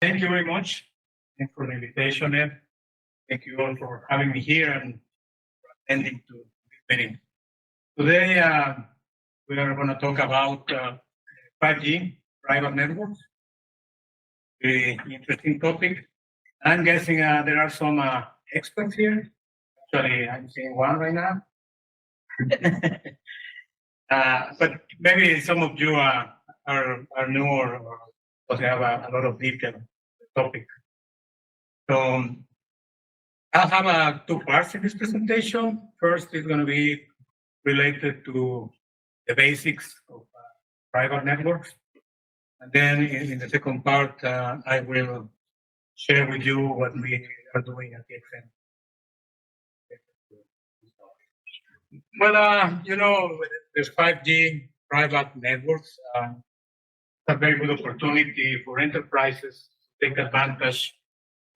Thank you very much. Thanks for the invitation, Ed. Thank you all for having me here and attending to this meeting. Today, we are going to talk about 5G private networks. Very interesting topic. I'm guessing there are some experts here. Actually, I'm seeing one right now. But maybe some of you are new or have a lot of detail on the topic. So I'll have two parts in this presentation. First is going to be related to the basics of private networks. And then in the second part, I will share with you what we are doing at TXM. Well, there's 5G private networks. It's a very good opportunity for enterprises to take advantage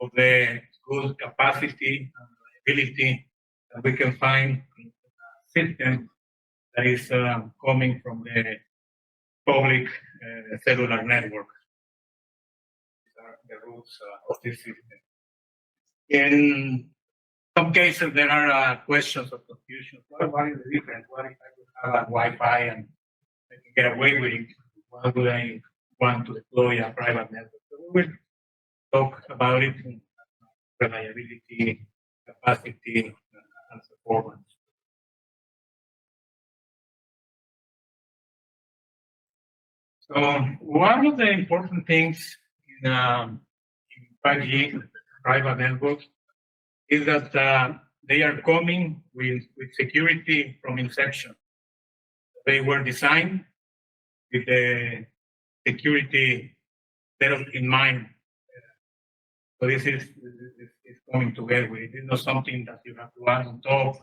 of the good capacity and reliability that we can find in a system that is coming from the public cellular network. These are the roots of this system. In some cases, there are questions of confusion. What is the difference? What if I would have a Wi-Fi and I can get away with it? Why would I want to deploy a private network? So we will talk about it in reliability, capacity, and performance. So one of the important things in 5G private networks is that they are coming with security from inception. They were designed with the security set up in mind. So this is coming together with it. It's not something that you have to add on top,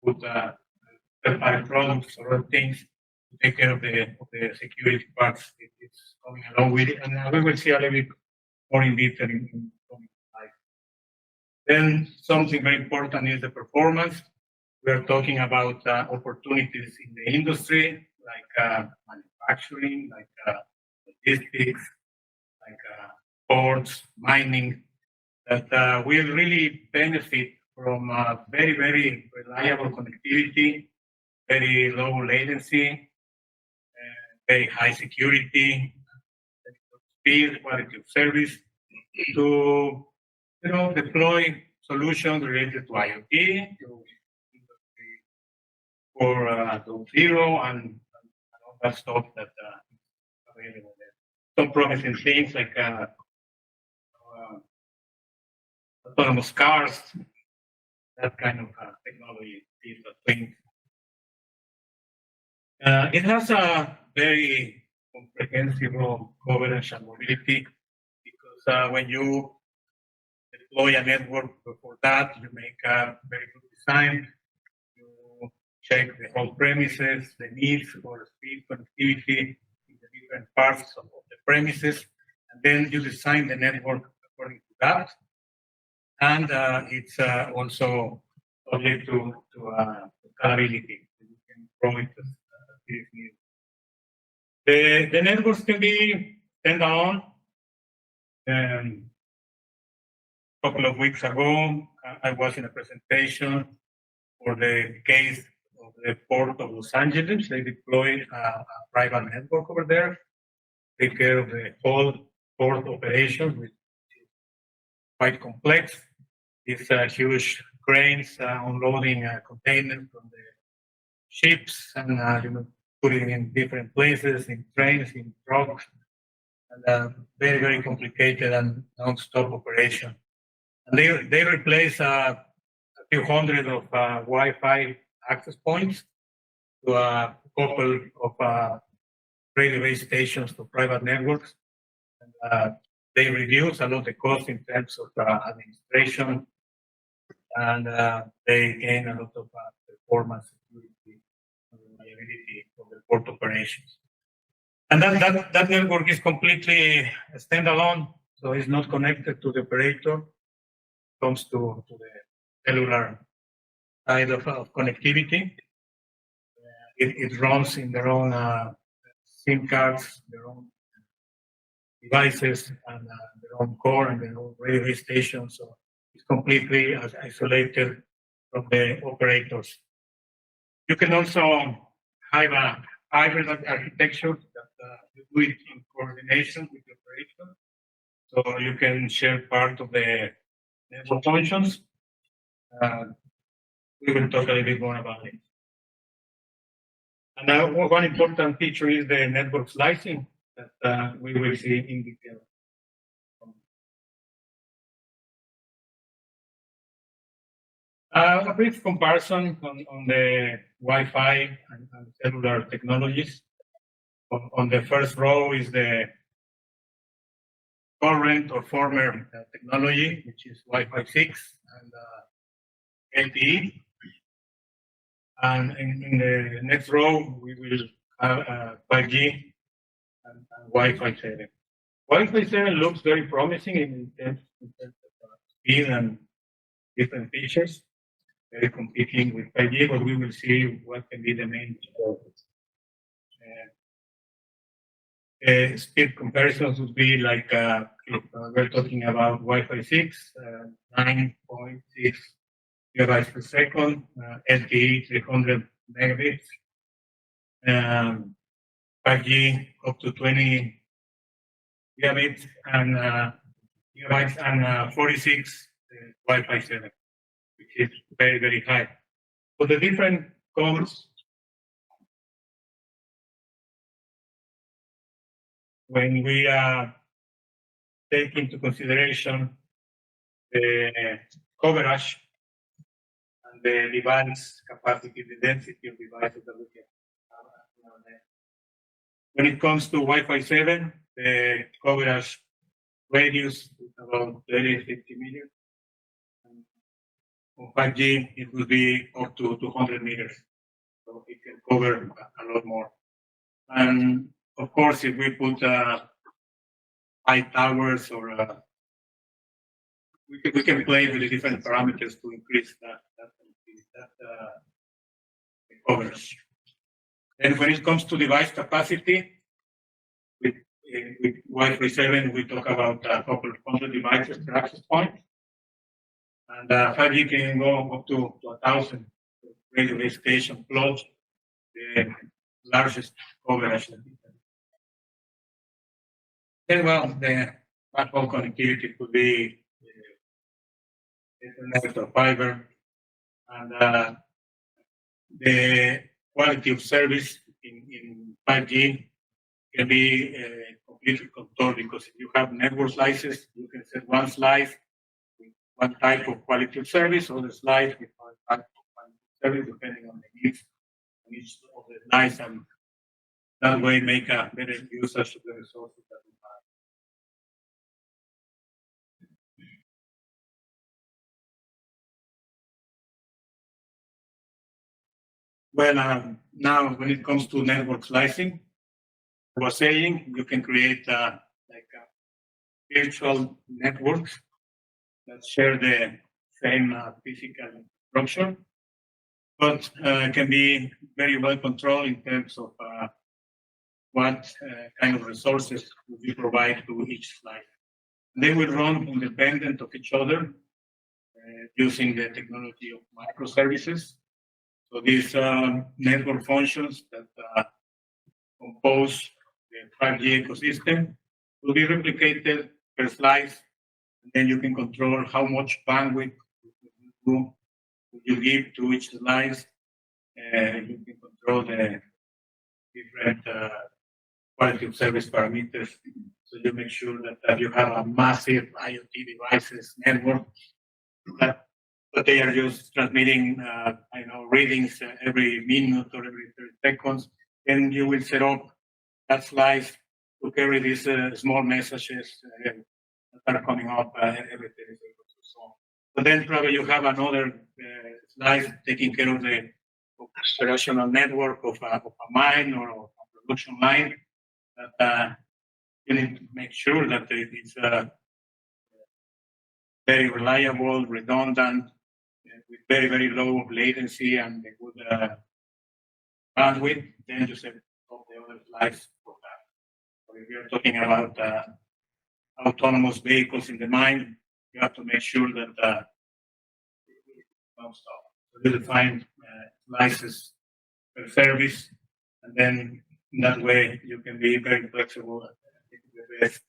put third-party products or other things to take care of the security parts. It's coming along with it, and we will see a little bit more in detail in coming slides. Then something very important is the performance. We are talking about opportunities in the industry, like manufacturing, like logistics, like ports, mining, that will really benefit from very, very reliable connectivity, very low latency, very high security, speed, quality of service, to deploy solutions related to IoT, to Industry 4.0, and all that stuff that is available there. Some promising things like autonomous cars, that kind of technology is a thing. It has a very comprehensive coverage and mobility, because when you deploy a network for that, you make a very good design. You check the whole premises, the needs for speed connectivity in the different parts of the premises, and then you design the network according to that. And it's also subject to scalability. You can grow it as it is needed. The networks can be standalone. A couple of weeks ago, I was in a presentation for the case of the Port of Los Angeles. They deployed a private network over there, take care of the whole port operation, which is quite complex. These huge cranes unloading containers from the ships and putting in different places, in trains, in trucks, and very, very complicated and non-stop operation. And they replace a few hundred of Wi-Fi access points to a couple of radio base stations to private networks. And they reduce a lot of the cost in terms of administration, and they gain a lot of performance, security, and reliability of the port operations. And that network is completely standalone, so it's not connected to the operator. Comes to the cellular side of connectivity. It runs in their own SIM cards, their own devices and their own core and their own radio base station. So it's completely isolated from the operators. You can also have a hybrid architecture that you do it in coordination with the operator. So you can share part of the network functions. We will talk a little bit more about it. And one important feature is the network slicing that we will see in detail. A brief comparison on the Wi-Fi and cellular technologies. On the first row is the current or former technology, which is Wi-Fi 6 and LTE. And in the next row, we will have 5G and Wi-Fi 7. Wi-Fi 7 looks very promising in terms of speed and different features, very competing with 5G, but we will see what can be the main difficulties. Speed comparisons would be like if we're talking about Wi-Fi 6, 9.6 gigabytes per second, LTE 300 megabits, 5G up to 20 gigabits and 46 Wi-Fi 7, which is very, very high. So the different comes when we take into consideration the coverage and the device capacity, the density of devices that we have. When it comes to Wi-Fi 7, the coverage radius is about 50 meters. On 5G, it will be up to 200 meters. So it can cover a lot more. And of course, if we put high towers or we can play with the different parameters to increase that coverage. And when it comes to device capacity, with Wi-Fi 7, we talk about a couple of hundred devices per access point. And 5G can go up to 1,000 radio base station plus the largest coverage. Then, well, the backbone connectivity could be Internet or fiber, and the quality of service in 5G can be completely controlled because if you have network slices, you can set one slice with one type of quality of service, or the slice with one type of quality of service, depending on the needs of each of the slice, and that way make a better usage of the resources that we have. Well, now when it comes to network slicing, I was saying you can create like virtual networks that share the same physical structure, but can be very well controlled in terms of what kind of resources would you provide to each slice. They will run independent of each other using the technology of microservices. So these network functions that compose the 5G ecosystem will be replicated per slice, and then you can control how much bandwidth you give to each slice. You can control the different quality of service parameters. So you make sure that you have a massive IoT devices network but they are just transmitting, readings every minute or every 30 seconds. Then you will set up that slice to carry these small messages that are coming up every 30 seconds or so. But then probably you have another slice taking care of the operational network of a mine or a production line. That you need to make sure that it's very reliable, redundant, with very, very low latency and a good bandwidth. Then you set up the other slides for that. So if you're talking about autonomous vehicles in the mine, you have to make sure that it don't stop. So you define slices per service, and then in that way you can be very flexible and get the best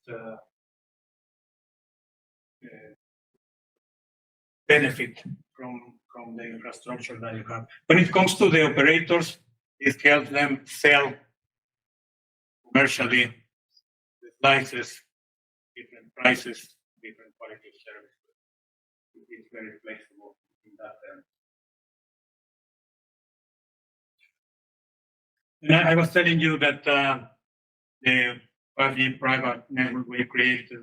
benefit from the infrastructure that you have. When it comes to the operators, it helps them sell commercially the slices, different prices, different quality of service. It's very flexible in that term. And I was telling you that the 5G private network we created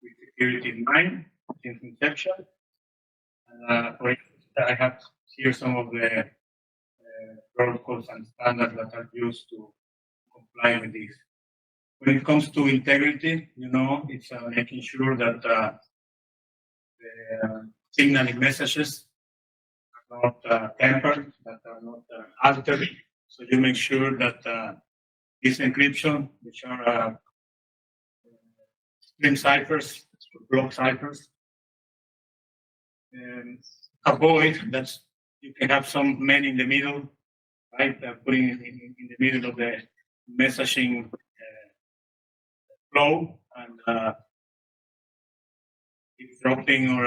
with security in mind since inception. For instance, I have here some of the protocols and standards that are used to comply with this. When it comes to integrity, it's making sure that the signaling messages are not tampered, that are not altered. So you make sure that this encryption, which are string ciphers, block ciphers, avoid that you can have some men in the middle, right? Putting in the middle of the messaging flow and dropping or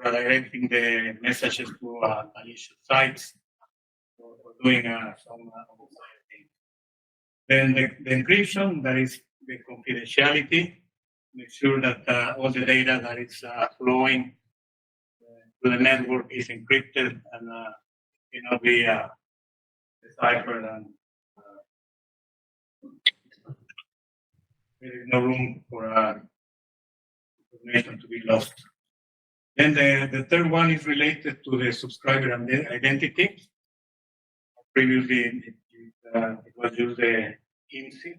redirecting the messages to malicious sites or doing some things. Then the encryption, that is the confidentiality, make sure that all the data that is flowing to the network is encrypted and cannot be deciphered, and there is no room for information to be lost. Then the third one is related to the subscriber identity. Previously, it was used the IMSI,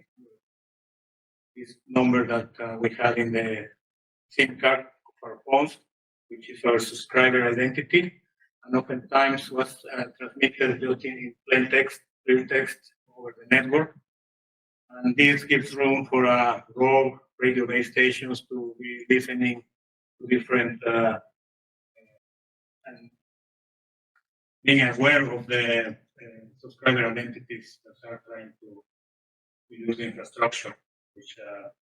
this number that we had in the SIM card of our phones, which is our subscriber identity, and oftentimes was transmitted just in plain text, clear text over the network. And this gives room for rogue radio base stations to be listening to different and being aware of the subscriber identities that are trying to use the infrastructure, which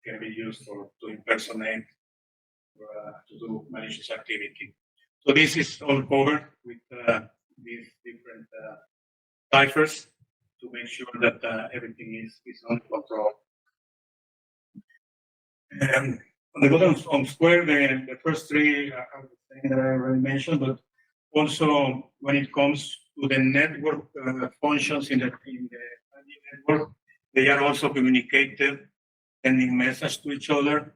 can be used to impersonate or to do malicious activity. So this is all covered with these different ciphers to make sure that everything is under control. On the bottom on Square, the first three are the thing that I already mentioned, but also when it comes to the network functions in the network, they are also communicated, sending messages to each other,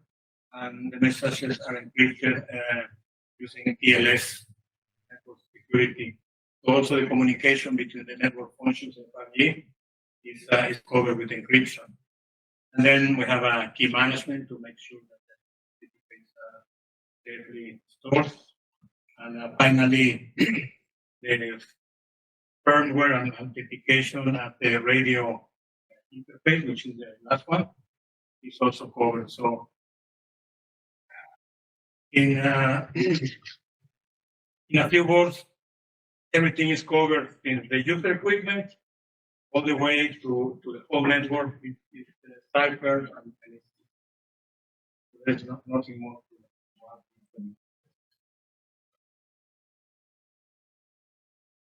and the messages are encrypted using TLS, network security. So also the communication between the network functions and 5G is covered with encryption. And then we have a key management to make sure that the certificates are safely stored. And finally, the firmware and authentication at the radio interface, which is the last one, is also covered. So in a few words, everything is covered in the user equipment all the way to the whole network. It's cipher and there's nothing more.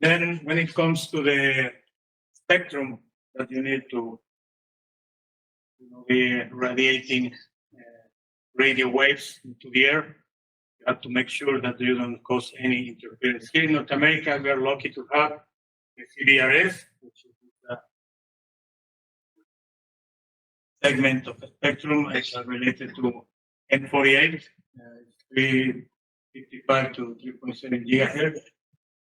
Then when it comes to the spectrum that you need to be radiating radio waves into the air, you have to make sure that you don't cause any interference. Here in North America, we are lucky to have the CBRS, which is a segment of the spectrum related to N48, 355 to 3.7 gigahertz.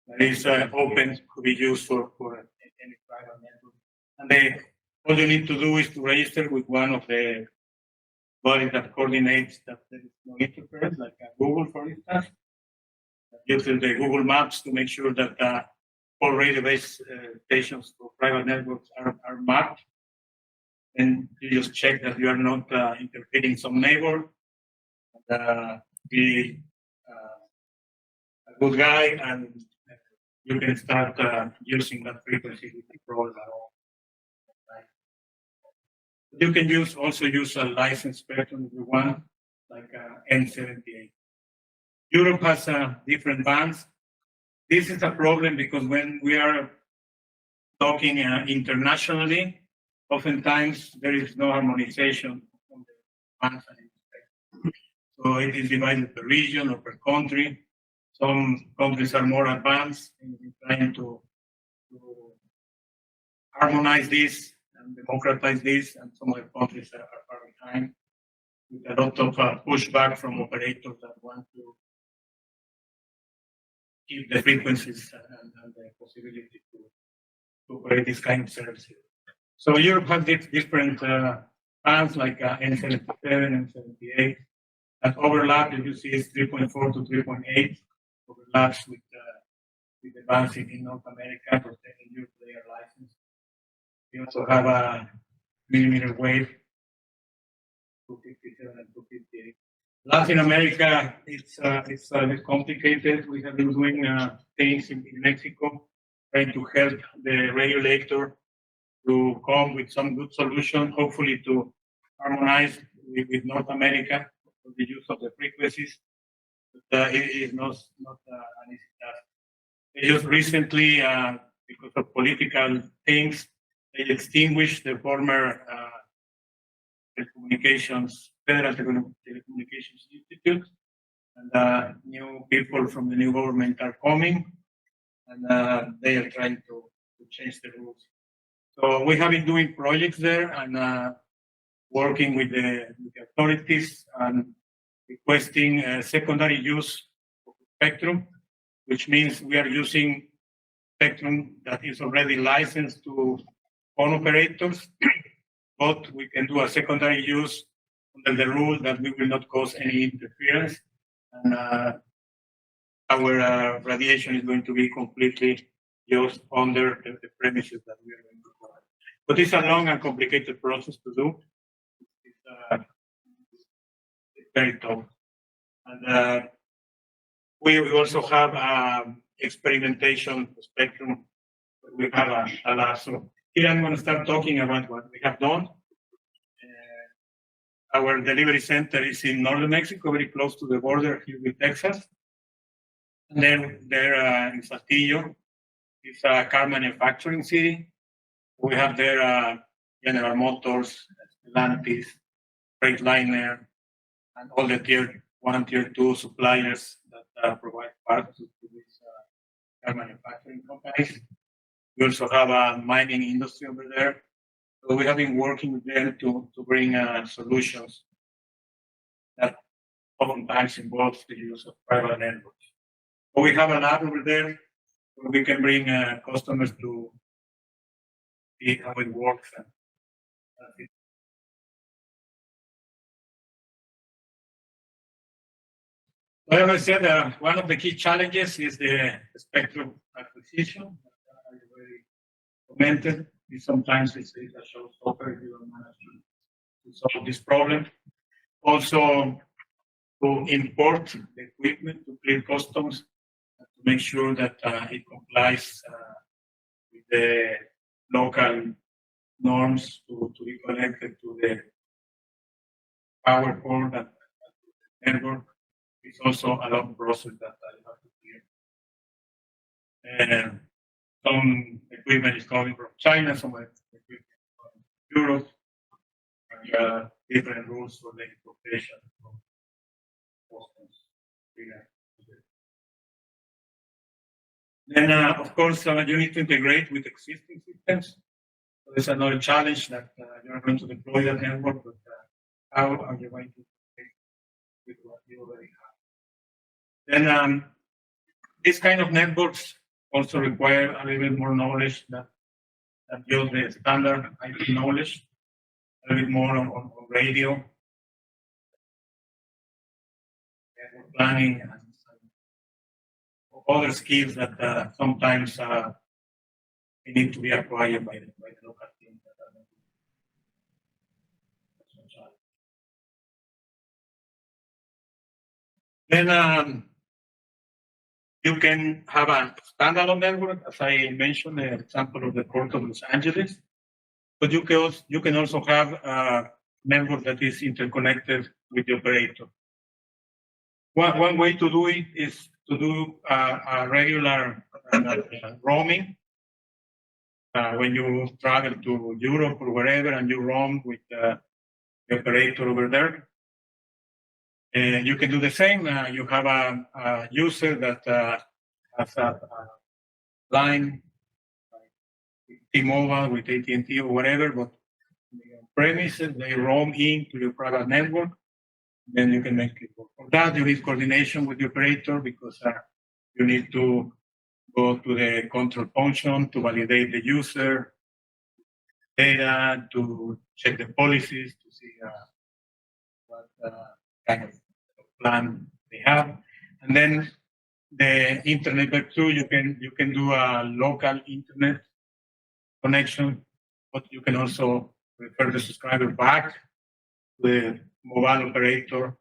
That is open to be used for any private network. And all you need to do is to register with one of the bodies that coordinates that there is no interference, like Google, for instance. Using the Google Maps to make sure that all radio base stations for private networks are mapped. And you just check that you are not interfering some neighbor, be a good guy, and you can start using that frequency with the problem at all. Right? You can also use a licensed spectrum if you want, like N78. Europe has different bands. This is a problem because when we are talking internationally, oftentimes there is no harmonization on the bands and spectrum. So it is divided per region or per country. Some countries are more advanced in trying to harmonize this and democratize this, and some other countries are far behind, with a lot of pushback from operators that want to keep the frequencies and the possibility to create this kind of services. So Europe has different bands like N77, N78 that overlap. If you see, it's 3.4 to 3.8 overlaps with the bands in North America, protecting Europe they are licensed. We also have a millimeter wave, 257 and 258. Latin America, it's a bit complicated. We have been doing things in Mexico, trying to help the regulator to come with some good solution, hopefully to harmonize with North America for the use of the frequencies. But it is not an easy task. They just recently, because of political things, they extinguished the former Federal Telecommunications Institute, and new people from the new government are coming, and they are trying to change the rules. So we have been doing projects there and working with the authorities and requesting secondary use of spectrum, which means we are using spectrum that is already licensed to phone operators, but we can do a secondary use under the rule that we will not cause any interference, and our radiation is going to be completely used under the premises that we are going to provide. But it's a long and complicated process to do. It's very tough. And we also have experimentation spectrum. We have a lab. So here I'm going to start talking about what we have done. Our delivery center is in northern Mexico, very close to the border here with Texas. And then there in Saltillo, it's a car manufacturing city. We have there General Motors, Stellantis, Freightliner, and all the tier 1 and tier 2 suppliers that provide parts to these car manufacturing companies. We also have a mining industry over there. So we have been working with them to bring solutions that oftentimes involves the use of private networks. So we have a lab over there where we can bring customers to see how it works. And well, as I said, one of the key challenges is the spectrum acquisition. I already commented. Sometimes it's a showstopper if you don't manage to solve this problem. Also, to import the equipment to clear customs to make sure that it complies with the local norms to be connected to the power cord and the network. It's also a long process that I have to clear. Some equipment is coming from China, some equipment from Europe, and different rules for the importation of customs. Then, of course, you need to integrate with existing systems. So there's another challenge that you're going to deploy that network, but how are you going to integrate with what you already have? Then, this kind of networks also require a little bit more knowledge than just the standard IT knowledge, a little bit more on radio, network planning, and other skills that sometimes need to be acquired by the local team. Then you can have a standalone network, as I mentioned, the example of the Port of Los Angeles. But you can also have a network that is interconnected with the operator. One way to do it is to do a regular roaming. When you travel to Europe or wherever and you roam with the operator over there, and you can do the same. You have a user that has a line, like T-Mobile with AT&T or whatever, but on premises, they roam into your private network, then you can make it work. For that, you need coordination with the operator because you need to go to the control function to validate the user data, to check the policies, to see what kind of plan they have. And then the internet web 2, you can do a local internet connection, but you can also refer the subscriber back to the mobile operator,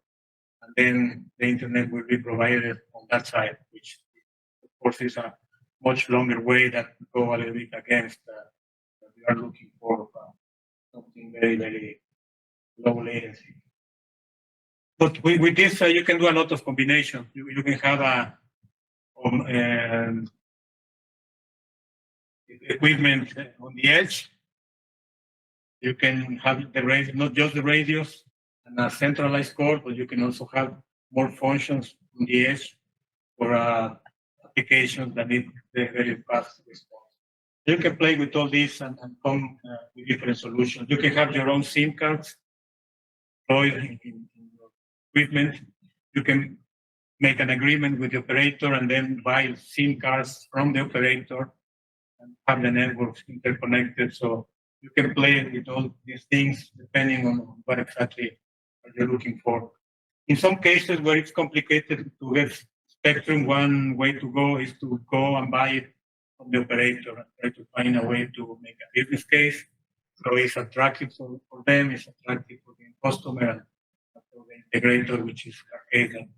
and then the internet will be provided on that side, which of course is a much longer way that go a little bit against what we are looking for, something very, very low latency. But with this, you can do a lot of combinations. You can have equipment on the edge. You can have the radio, not just the radios and a centralized core, but you can also have more functions on the edge for applications that need very fast response. You can play with all this and come with different solutions. You can have your own SIM cards deployed in your equipment. You can make an agreement with the operator and then buy SIM cards from the operator and have the networks interconnected. So you can play with all these things depending on what exactly you're looking for. In some cases where it's complicated to get spectrum, one way to go is to go and buy it from the operator and try to find a way to make a business case. So it's attractive for them, it's attractive for the customer and for the integrator, which is Arcade and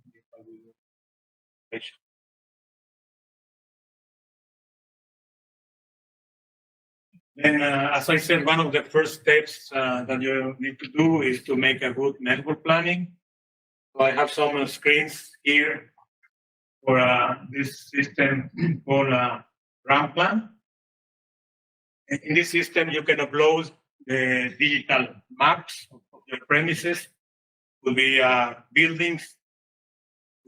Then, as I said, one of the first steps that you need to do is to make a good network planning. So I have some screens here for this system called RAM Plan. In this system, you can upload the digital maps of your premises. Will be buildings,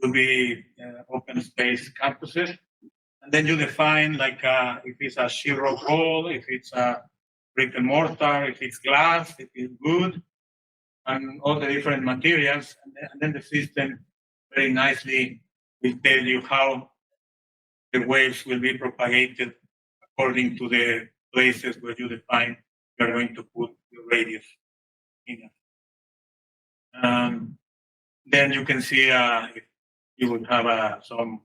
will be open space campuses. And then you define like if it's a sheetrock wall, if it's a brick and mortar, if it's glass, if it's wood, and all the different materials. And then the system very nicely will tell you how the waves will be propagated according to the places where you define you're going to put your radius in it. Then you can see if you would have some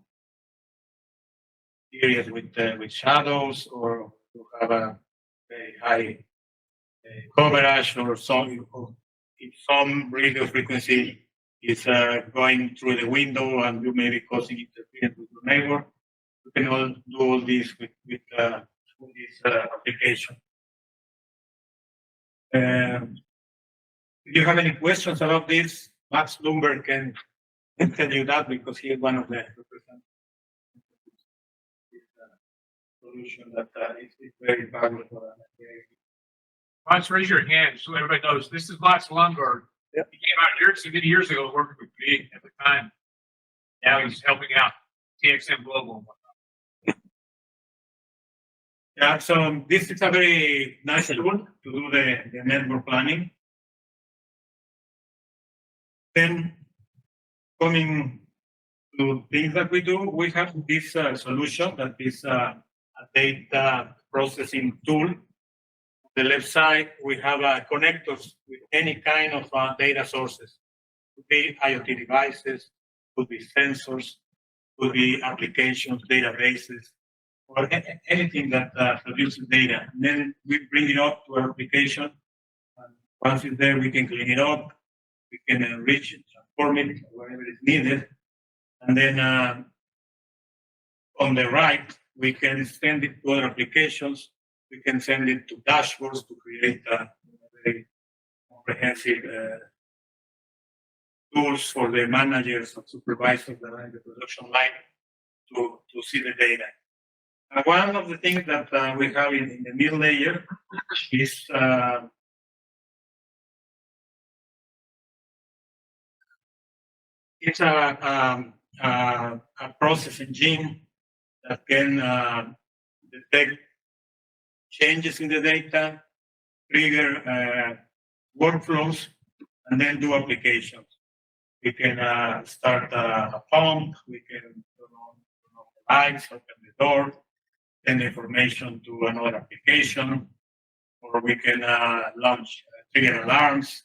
areas with shadows, or you have a very high coverage, or if some radio frequency is going through the window and you may be causing interference with your neighbor. You can do all this with this application. If you have any questions about this, Max Bloomberg can tell you that because he is one of the representatives. Solution that is very powerful. Max, raise your hand so everybody knows. This is Max Lundgaard. Yep. He came out many years ago working with me at the time. Now he's helping out TXM Global. Yeah, so this is a very nice tool to do the network planning. Then coming to things that we do, we have this solution that is a data processing tool. On the left side, we have connectors with any kind of data sources. Could be IoT devices, could be sensors, could be applications, databases, or anything that produces data. And then we bring it up to our application. And once it's there, we can clean it up, we can enrich it, transform it wherever it's needed. And then on the right, we can send it to other applications. We can send it to dashboards to create very comprehensive tools for the managers and supervisors that are in the production line to see the data. And one of the things that we have in the middle layer is it's a process engine that can detect changes in the data, trigger workflows, and then do applications. We can start a pump, we can turn on the lights, open the door, send information to another application, or we can launch trigger alarms,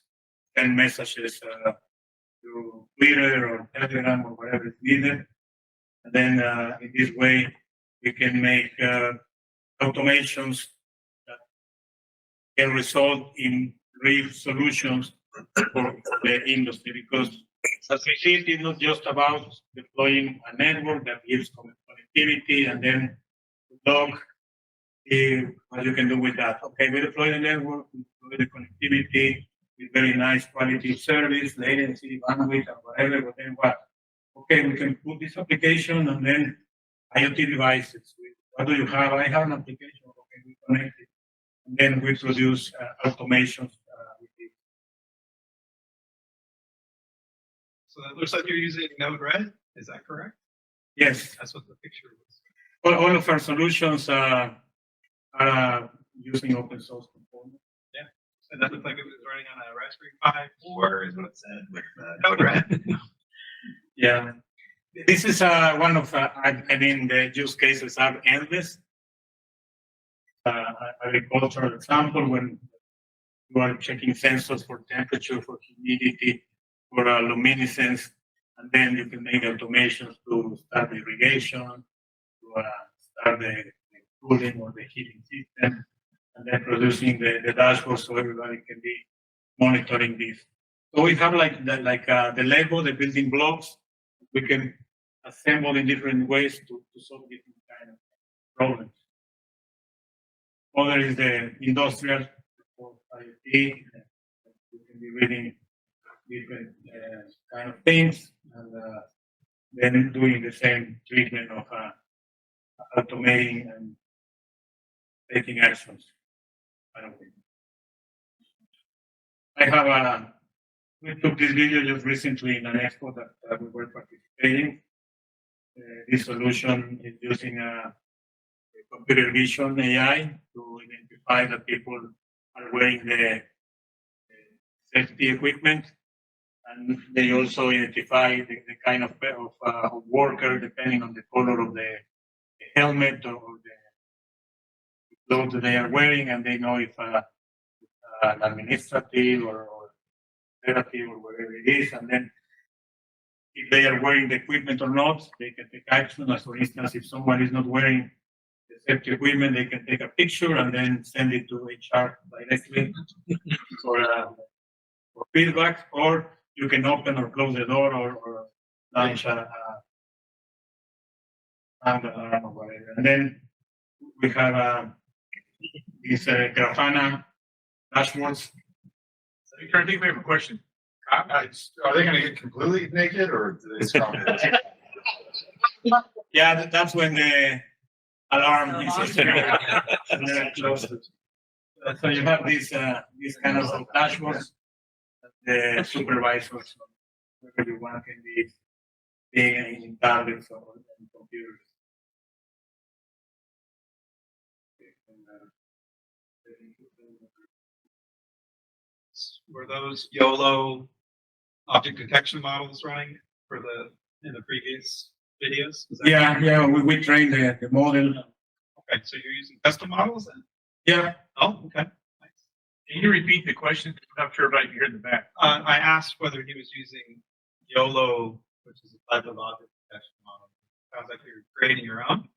send messages to Twitter or Telegram or whatever is needed. And then in this way, we can make automations that can result in real solutions for the industry. Because as we see, it is not just about deploying a network that gives connectivity and then log what you can do with that. Okay, we deploy the network, we deploy the connectivity with very nice quality of service, latency, bandwidth, and whatever, but then what? Okay, we can put this application and then IoT devices. What do you have? I have an application. Okay, we connect it. And then we produce automations with it. So that looks like you're using Node-RED. Is that correct? Yes. That's what the picture was. All of our solutions are using open source components. Yeah. And that looked like it was running on a Raspberry Pi 4 is what it said with Node-RED. Yeah. This is one of, the use cases are endless. Agricultural example, when you are checking sensors for temperature, for humidity, for luminescence, and then you can make automations to start the irrigation, to start the cooling or the heating system, and then producing the dashboard so everybody can be monitoring this. So we have the Lego, the building blocks. We can assemble in different ways to solve different kind of problems. Other is the industrial for IoT. We can be reading different kind of things and then doing the same treatment of automating and taking actions. I have we took this video just recently in an expo that we were participating. This solution is using computer vision AI to identify that people are wearing the safety equipment, and they also identify the kind of worker depending on the color of the helmet or the clothes that they are wearing, and they know if an administrative or therapy or whatever it is, and then if they are wearing the equipment or not, they can take action. As for instance, if someone is not wearing the safety equipment, they can take a picture and then send it to HR directly for feedback, or you can open or close the door or launch a alarm or whatever. And then we have these Grafana dashboards. I think we have a question. Are they going to get completely naked, or do they stop it? Yeah, that's when the alarm is and then closes. So you have these kind of dashboards that the supervisors, whoever you want, can be being in tablets or in computers. Were those YOLO object detection models running in the previous videos? Yeah, we trained the model. Okay, so you're using custom models then? Yeah. Oh, okay. Nice. Can you repeat the question? I'm not sure if I can hear in the back. I asked whether he was using YOLO, which is a type of object detection model. Sounds like you're creating your own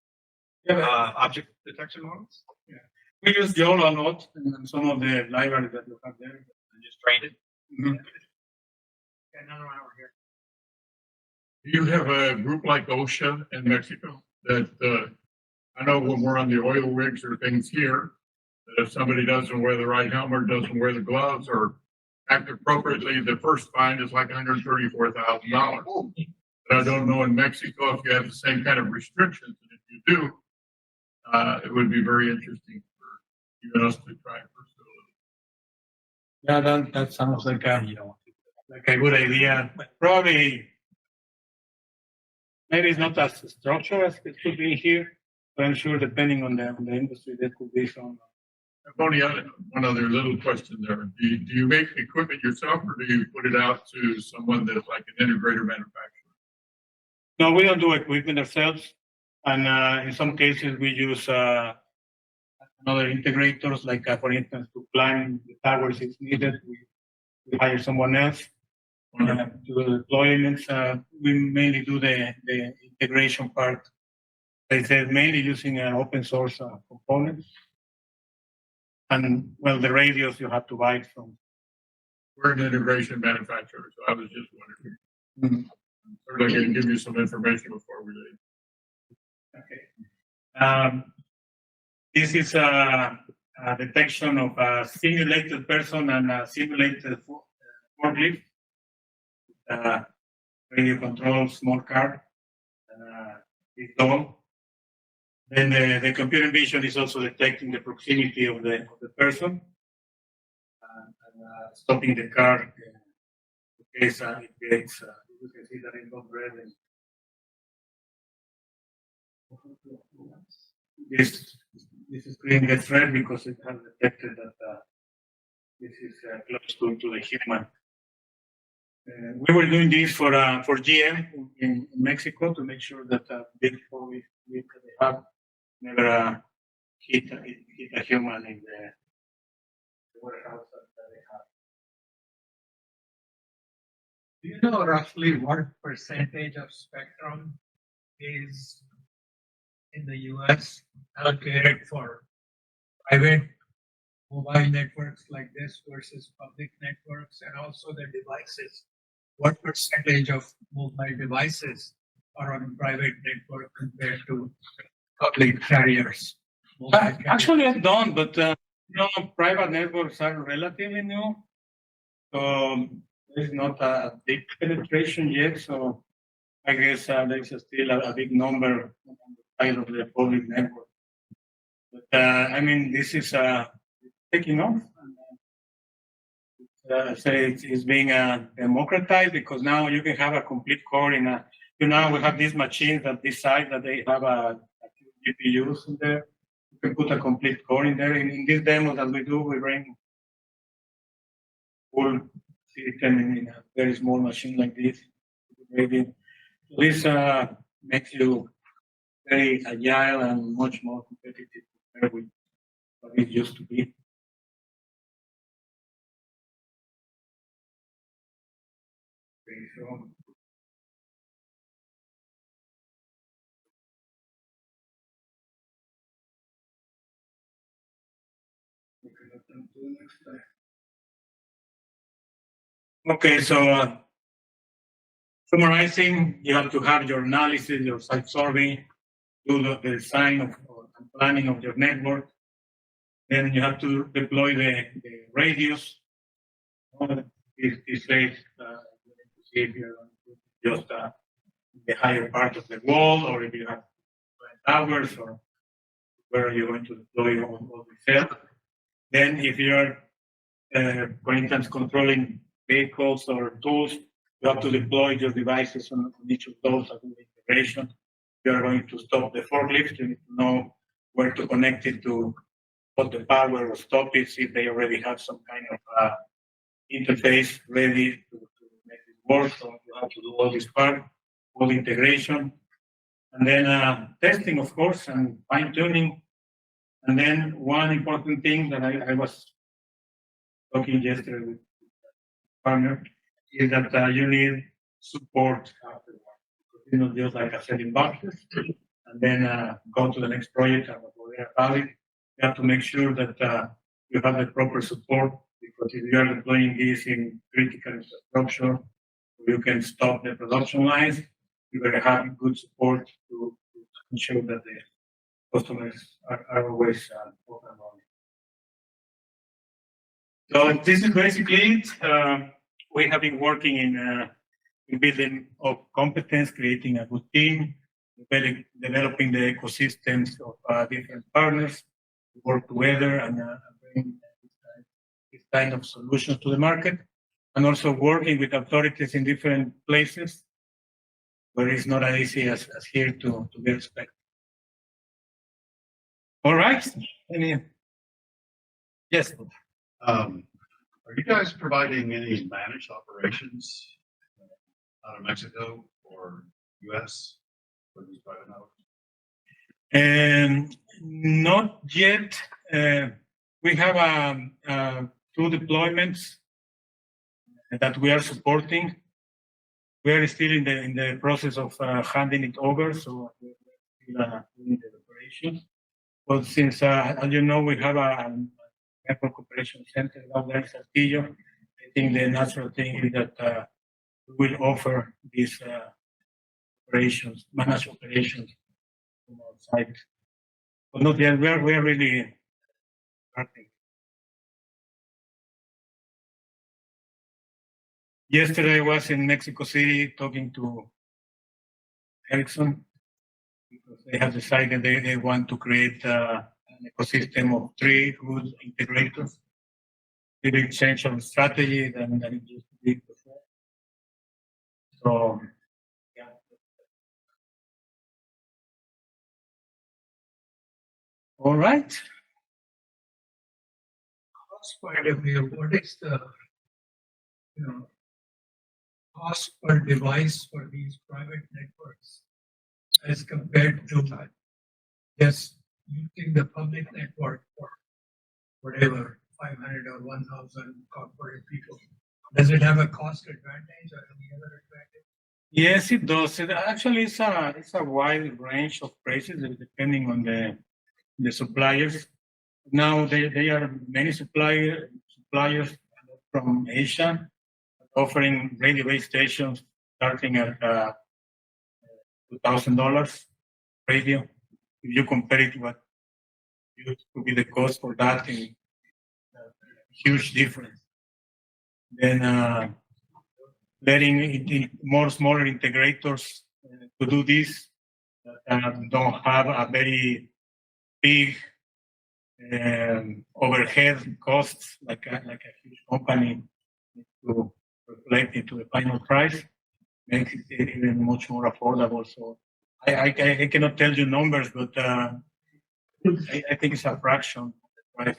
object detection models? Yeah. We use YOLO a lot in some of the libraries that you have there. And just trained it? Mm-hmm. Got another one over here. Do you have a group like OSHA in Mexico that, I know when we're on the oil rigs or things here, that if somebody doesn't wear the right helmet, doesn't wear the gloves or act appropriately, the first fine is like $134,000. But I don't know in Mexico if you have the same kind of restrictions. And if you do, it would be very interesting for you us to try and pursue. Yeah, that sounds like a good idea. Probably, maybe it's not as structured as it could be here, but I'm sure depending on the industry, there could be some. I've only one other little question there. Do you make equipment yourself or do you put it out to someone that's like an integrator manufacturer? No, we don't do equipment ourselves. And in some cases, we use other integrators, like, for instance, to climb the towers if needed. We hire someone else to do the deployments. We mainly do the integration part. They said mainly using open source components. And, well, the radios you have to buy it from. We're an integration manufacturer, so I was just wondering. I'm certainly going to give you some information before we leave. Okay. This is a detection of a simulated person and a simulated forklift. Radio control, small car, big dog. Then the computer vision is also detecting the proximity of the person and stopping the car in case it gets. You can see that it's not red. This screen gets red because it has detected that this is close to the human. We were doing this for GM in Mexico to make sure that big forklift they have never hit a human in the warehouse that they have. Do you know roughly what percentage of spectrum is in the US allocated for private mobile networks like this versus public networks, and also the devices? What percentage of mobile devices are on private network compared to public carriers? Actually, I don't, but private networks are relatively new. So there's not a big penetration yet. So I guess there's still a big number on the side of the public network. But I mean, this is taking off. Say it's being democratized because now you can have a complete core in a. We have these machines at this size that they have a GPUs in there. You can put a complete core in there. In this demo that we do, we bring full system in a very small machine like this. Maybe this makes you very agile and much more competitive compared with what it used to be. Okay, so okay, so summarizing, you have to have your analysis, your site survey, do the design and planning of your network. Then you have to deploy the radios. This phase, you need to see if you're just the higher part of the wall, or if you have towers, or where you're going to deploy all the cells. Then, if you're, for instance, controlling vehicles or tools, you have to deploy your devices on each of those as an integration. You are going to stop the forklift. You need to know where to connect it to put the power or stop it, see if they already have some kind of interface ready to make it work. So you have to do all this part, all integration. And then testing, of course, and fine-tuning. And then one important thing that I was talking yesterday with a partner is that you need support afterwards. It's not just like a selling boxes and then go to the next project and forget about it. You have to make sure that you have the proper support, because if you are deploying this in critical infrastructure, you can stop the production lines. we're going to have good support to ensure that the customers are always open about it. So this is basically it. We have been working in building up competence, creating a good team, developing the ecosystems of different partners to work together and bring this kind of solutions to the market, and also working with authorities in different places where it's not as easy as here to get respect. All right. Yes. Are you guys providing any managed operations out of Mexico or US for these private networks? And not yet. We have 2 deployments that we are supporting. We are still in the process of handing it over, so we're still doing the operations. But since, as you know, we have a network operation center down there in Saltillo, I think the natural thing is that we will offer these operations, managed operations from outside. But not yet. We are really starting. Yesterday I was in Mexico City talking to Ericsson because they have decided they want to create an ecosystem of 3 good integrators. A big change of strategy than it used to be before. So, yeah. All right. Cost point of view, what is the, cost per device for these private networks as compared to just using the public network for whatever, 500 or 1,000 corporate people? Does it have a cost advantage or any other advantage? Yes, it does. Actually, it's a wide range of prices depending on the suppliers. Now there are many suppliers from Asia offering radio base stations starting at $2,000 radio. If you compare it to what used to be the cost for that, in huge difference. Then letting more smaller integrators to do this don't have a very big overhead costs like a huge company to reflect into the final price makes it even much more affordable. So I cannot tell you numbers, but I think it's a fraction of the price.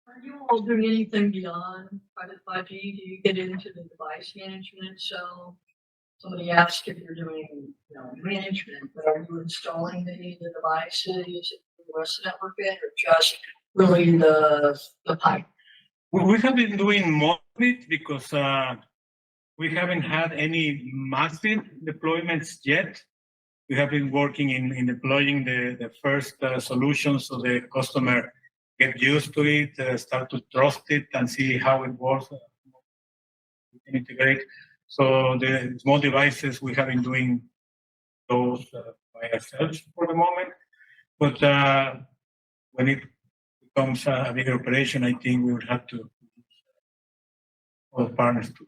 Are you all doing anything beyond private 5G? Do you get into the device management? So somebody asked if you're doing management, but are you installing any of the devices in the rest of the network bit, or just really the pipe? We have been doing more of it because we haven't had any massive deployments yet. We have been working in deploying the first solutions so the customer get used to it, start to trust it and see how it works. We can integrate. So the small devices, we have been doing those by ourselves for the moment. But when it becomes a bigger operation, I think we would have to use all partners too.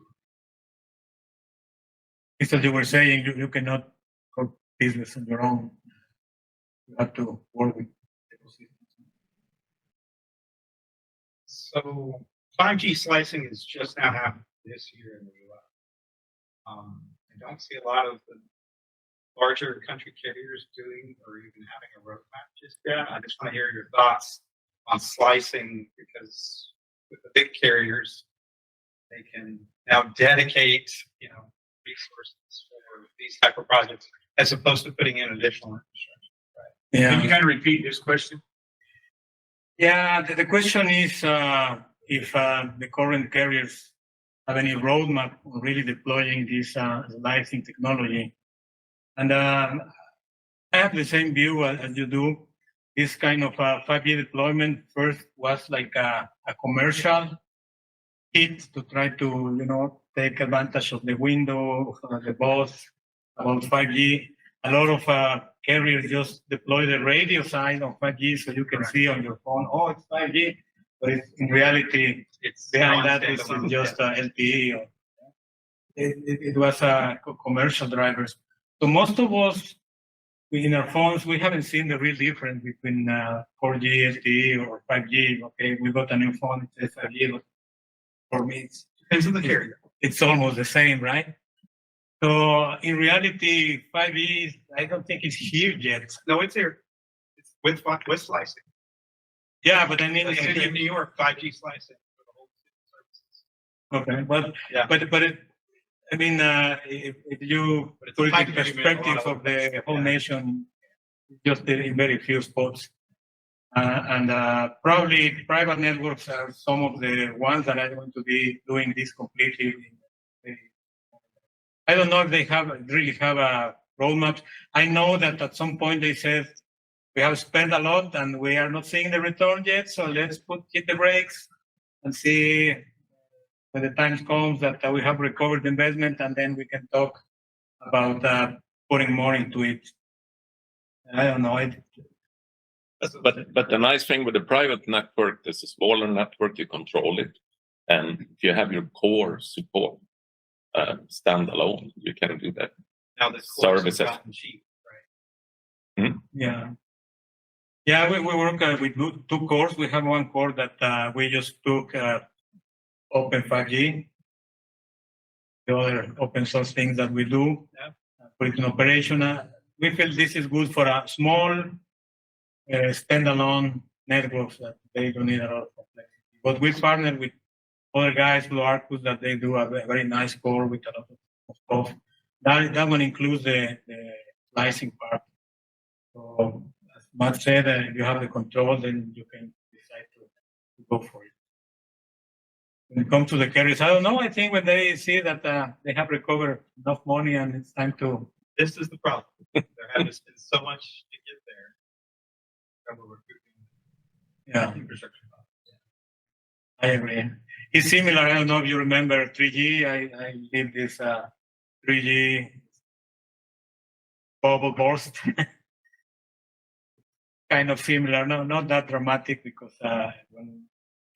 It's as you were saying, you cannot go business on your own. You have to work with ecosystems. So 5G slicing is just now happening this year in the US. I don't see a lot of the larger country carriers doing or even having a roadmap just yet. I just want to hear your thoughts on slicing, because with the big carriers, they can now dedicate, resources for these type of projects as opposed to putting in additional infrastructure. Yeah. Can you kind of repeat this question? Yeah, the question is if the current carriers have any roadmap on really deploying this slicing technology. And I have the same view as you do. This kind of 5G deployment first was like a commercial hit to try to, take advantage of the window, the buzz about 5G. A lot of carriers just deploy the radio side of 5G so you can see on your phone, oh, it's 5G. But in reality, It's behind that is non-standalone. just LTE. Or, it was commercial drivers. So most of us in our phones, we haven't seen the real difference between 4G, LTE, or 5G. Okay, we got a new phone, it says 5G, but for me, Depends on the carrier. it's almost the same, right? So in reality, 5G, I don't think it's huge yet. No, it's here. It's with slicing. Yeah, but I mean, The city of New York, 5G slicing for the whole city services. okay, but Yeah. but it, I mean, if you But it's put it a in package agreement, a perspective lot of of the them. whole Yeah. nation, just in very few spots, and probably private networks are some of the ones that are going to be doing this completely. I don't know if they really have a roadmap. I know that at some point they said we have spent a lot and we are not seeing the return yet, so let's hit the brakes and see when the time comes that we have recovered the investment, and then we can talk about putting more into it. I don't know. But the nice thing with the private network, is a smaller network, you control it, and if you have your core support standalone, you can do that. Now this course has Services. gotten cheap, right? Yeah. Yeah, we work with two cores. We have one core that we just took Open 5G, the other open source things that we do, put it in operation. We feel this is good for a small standalone networks that they don't need a lot of complexity. But we partner with other guys, Blue Arcus, that they do a very nice core with a lot of stuff. That one includes the slicing part. So as Matt said, if you have the control, then you can decide to go for it. When it comes to the carriers, I don't know. I think when they see that they have recovered enough money and it's time to. This is the problem. There has been so much to get there. Trouble recruiting Yeah, infrastructure. I agree. It's similar. I don't know if you remember 3G. I did this 3G bubble burst. Kind of similar. No, not that dramatic because when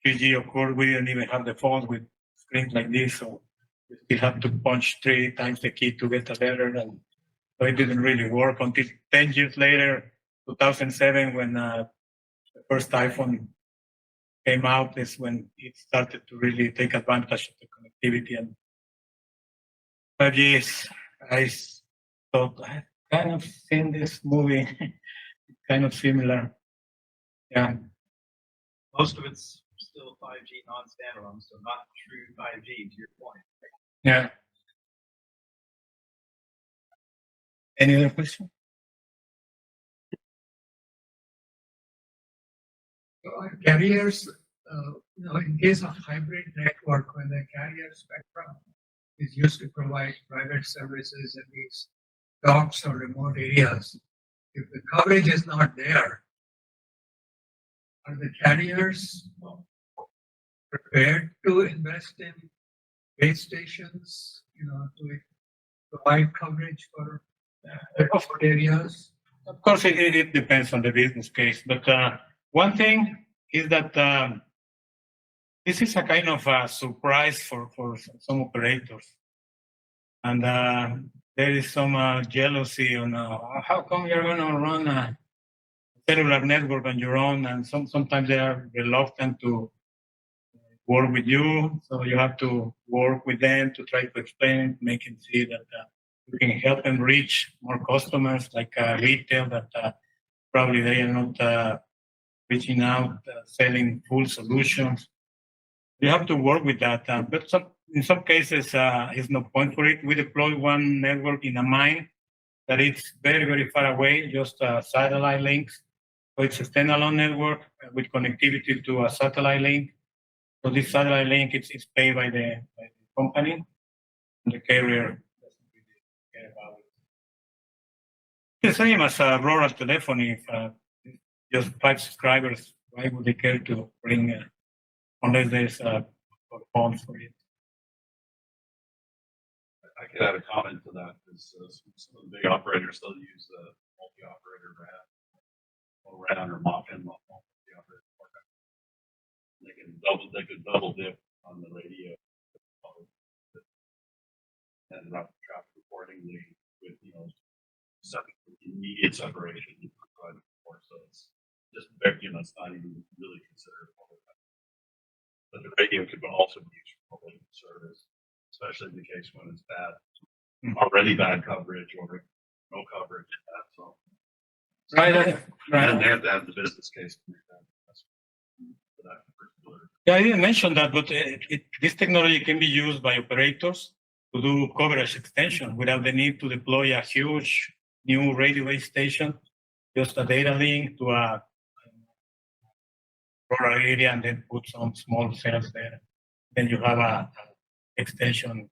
3G occurred, we didn't even have the phones with screens like this, so we still had to punch 3 times the key to get a letter, and so it didn't really work until 10 years later, 2007, when the first iPhone came out, is when it started to really take advantage of the connectivity. And 5G is, I thought, I kind of seen this movie, kind of similar. Yeah. Most of it's still 5G non-standalone, so not true 5G to your point. Yeah. Any other question? Carriers, in case of hybrid network, when the carrier spectrum is used to provide private services in these docks or remote areas, if the coverage is not there, are the carriers prepared to invest in base stations, to provide coverage for remote areas? Of course, it depends on the business case, but one thing is that this is a kind of a surprise for some operators, and there is some jealousy on how come you're going to run a cellular network on your own, and sometimes they are reluctant to work with you, so you have to work with them to try to explain, make them see that you can help them reach more customers, like retail, that probably they are not reaching out, selling full solutions. You have to work with that, but in some cases, there's no point for it. We deploy one network in a mine that it's very, very far away, just satellite links. So it's a standalone network with connectivity to a satellite link. So this satellite link it's paid by the company, and the carrier doesn't really care about it. The same as rural telephony. If just 5 subscribers, why would they care to bring unless there's phones for it? I could add a comment to that, because some of the big operators still use the multi-operator RAN, or RAN or MOCN, multi-operator. They could double dip on the radio and route traffic accordingly with, immediate separation. So it's just, it's not even really considered public. But the radio could also be used for public service, especially in the case when it's bad, already bad coverage or no coverage. So Right. and they have to have the business case to make that. For that particular. Yeah, I didn't mention that, but this technology can be used by operators to do coverage extension without the need to deploy a huge new radio base station, just a data link to a rural area and then put some small cells there. Then you have a extension,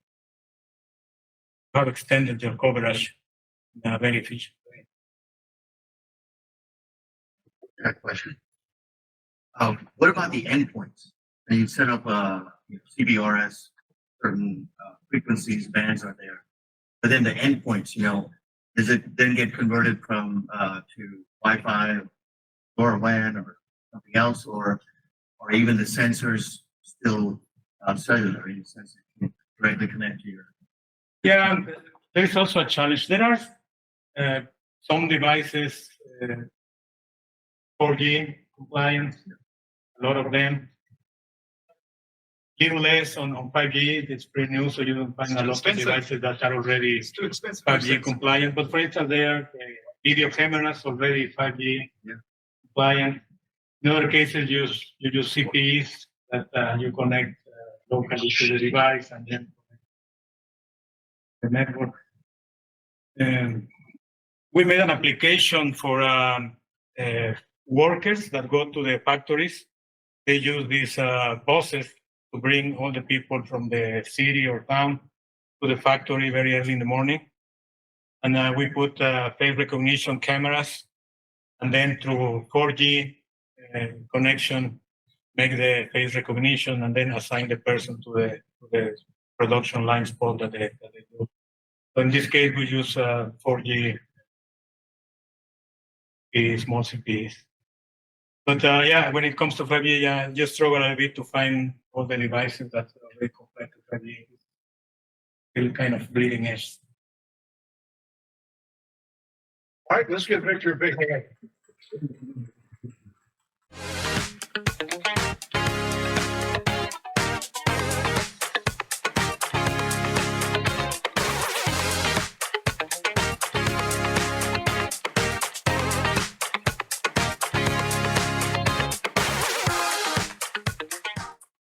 you have extended your coverage in a very efficient way. That question. What about the endpoints? And you set up CBRS, certain frequencies, bands are there. But then the endpoints, does it then get converted from to Wi-Fi or WAN or something else, or even the sensors still cellular in the sense that you can directly connect to your? Yeah, there's also a challenge. There are some devices 4G compliant, a lot of them. Little less on 5G. It's pretty new, so you don't find a lot of devices that are already It's too expensive. 5G compliant. But for instance, there are video cameras already 5G compliant. In other cases, you use CPEs that you connect locally to the device and then the network. We made an application for workers that go to the factories. They use these buses to bring all the people from the city or town to the factory very early in the morning. And we put face recognition cameras, and then through 4G connection, make the face recognition, and then assign the person to the production line spot that they do. So in this case, we use 4G small CPs. But when it comes to 5G, just struggle a bit to find all the devices that are very compared to 5G. Still kind of bleeding edge. All right, let's give Victor a big hand.